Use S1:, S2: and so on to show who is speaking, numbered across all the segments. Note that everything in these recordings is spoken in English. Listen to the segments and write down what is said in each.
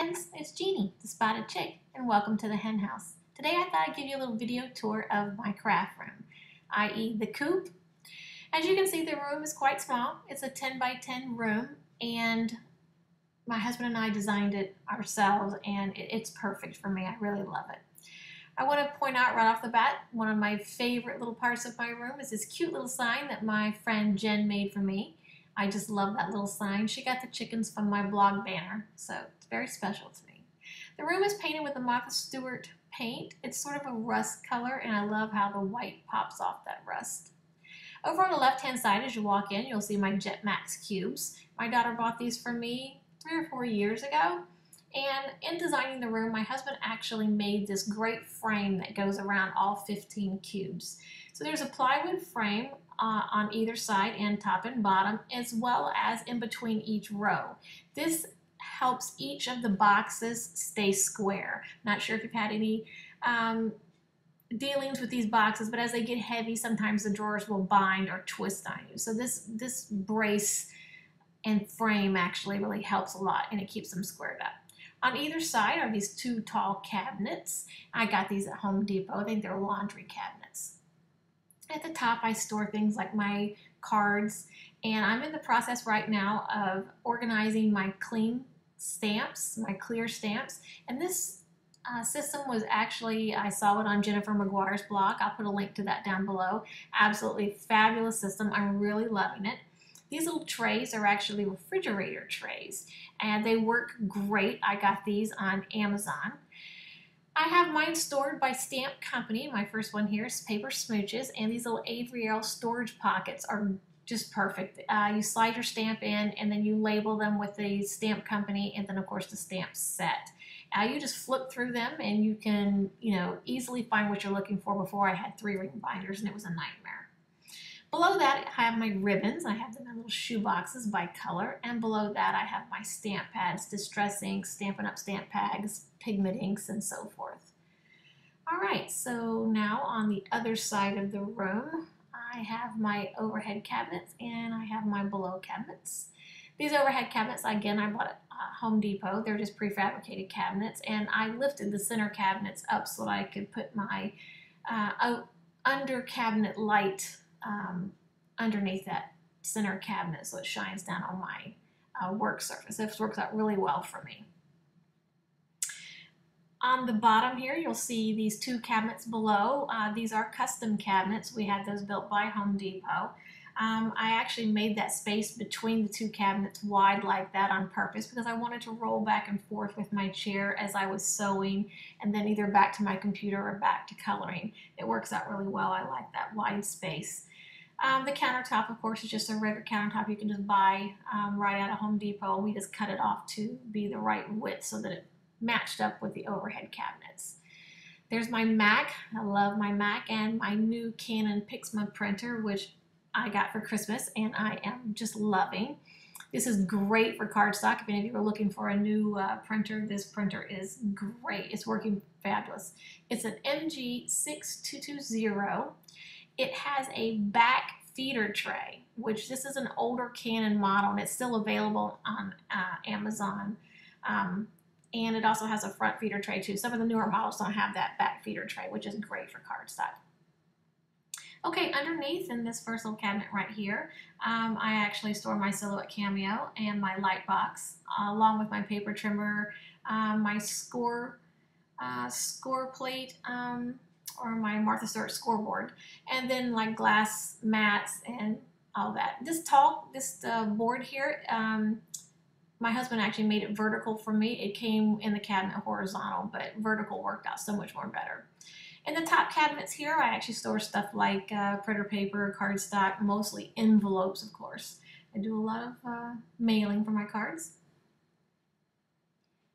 S1: hens, it's Jeannie, the spotted chick, and welcome to the hen house. Today I thought I'd give you a little video tour of my craft room, i.e. the coop. As you can see, the room is quite small. It's a 10 by 10 room, and my husband and I designed it ourselves, and it's perfect for me. I really love it. I want to point out right off the bat, one of my favorite little parts of my room is this cute little sign that my friend Jen made for me. I just love that little sign. She got the chickens from my blog banner, so it's very special to me. The room is painted with a Martha Stewart paint. It's sort of a rust color, and I love how the white pops off that rust. Over on the left-hand side, as you walk in, you'll see my Jetmax cubes. My daughter bought these for me 3 or 4 years ago. And in designing the room, my husband actually made this great frame that goes around all 15 cubes. So there's a plywood frame on either side, and top and bottom, as well as in between each row. This helps each of the boxes stay square. Not sure if you've had any dealings with these boxes, but as they get heavy, sometimes the drawers will bind or twist on you. So this brace and frame actually really helps a lot, and it keeps them squared up. On either side are these 2 tall cabinets. I got these at Home Depot. I think they're laundry cabinets. At the top, I store things like my cards, and I'm in the process right now of organizing my clean stamps, my clear stamps. And this system was actually, I saw it on Jennifer McGuire's blog. I'll put a link to that down below. Absolutely fabulous system. I'm really loving it. These little trays are actually refrigerator trays, and they work great. I got these on Amazon. I have mine stored by Stamp Company. My first one here is Paper Smooches, and these little Avriel storage pockets are just perfect. You slide your stamp in, and then you label them with the Stamp Company, and then of course the stamp set. You just flip through them, and you can, easily find what you're looking for. Before, I had 3-ring binders, and it was a nightmare. Below that, I have my ribbons. I have them in little shoe boxes by color. And below that, I have my stamp pads, Distress Ink, Stampin' Up! Stamp pads, pigment inks, and so forth. All right, so now on the other side of the room, I have my overhead cabinets, and I have my below cabinets. These overhead cabinets, again, I bought at Home Depot. They're just prefabricated cabinets, and I lifted the center cabinets up so that I could put my under cabinet light underneath that center cabinet, so it shines down on my work surface. This works out really well for me. On the bottom here, you'll see these 2 cabinets below. These are custom cabinets. We had those built by Home Depot. I actually made that space between the 2 cabinets wide like that on purpose because I wanted to roll back and forth with my chair as I was sewing, and then either back to my computer or back to coloring. It works out really well. I like that wide space. The countertop, of course, is just a regular countertop you can just buy right out of Home Depot. We just cut it off to be the right width so that it matched up with the overhead cabinets. There's my Mac. I love my Mac, and my new Canon Pixma printer, which I got for Christmas, and I am just loving. This is great for cardstock. If any of you are looking for a new printer, this printer is great. It's working fabulous. It's an MG6220. It has a back feeder tray, which this is an older Canon model, and it's still available on Amazon. And it also has a front feeder tray too. Some of the newer models don't have that back feeder tray, which is great for cardstock. Okay, underneath in this first little cabinet right here, I actually store my Silhouette Cameo and my light box, along with my paper trimmer, my score plate, or my Martha Stewart scoreboard, and then like glass mats and all that. This board here, my husband actually made it vertical for me. It came in the cabinet horizontal, but vertical worked out so much more better. In the top cabinets here, I actually store stuff like printer paper, cardstock, mostly envelopes, of course. I do a lot of mailing for my cards.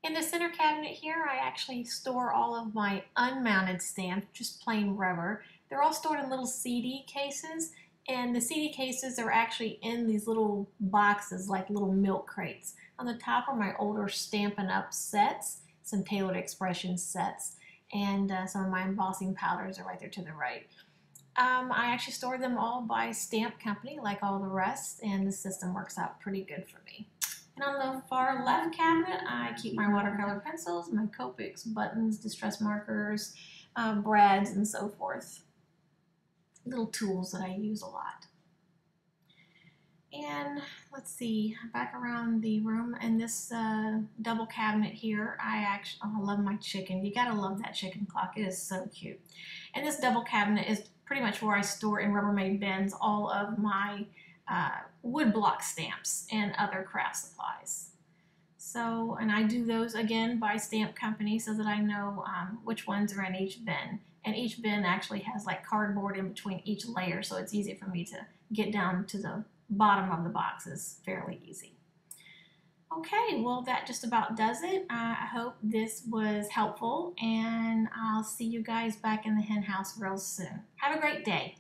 S1: In the center cabinet here, I actually store all of my unmounted stamps, just plain rubber. They're all stored in little CD cases, and the CD cases are actually in these little boxes like little milk crates. On the top are my older Stampin' Up! Sets, some Tailored Expressions sets, and some of my embossing powders are right there to the right. I actually store them all by Stamp Company like all the rest, and the system works out pretty good for me. And on the far left cabinet, I keep my watercolor pencils, my Copics, buttons, distress markers, brads, and so forth. Little tools that I use a lot. And let's see, back around the room in this double cabinet here, I love my chicken. You gotta love that chicken clock. It is so cute. And this double cabinet is pretty much where I store in Rubbermaid bins all of my wood block stamps and other craft supplies. So, and I do those again by stamp company so that I know which ones are in each bin. And each bin actually has like cardboard in between each layer, so it's easy for me to get down to the bottom of the boxes fairly easy. Okay, well that just about does it. I hope this was helpful, and I'll see you guys back in the hen house real soon. Have a great day.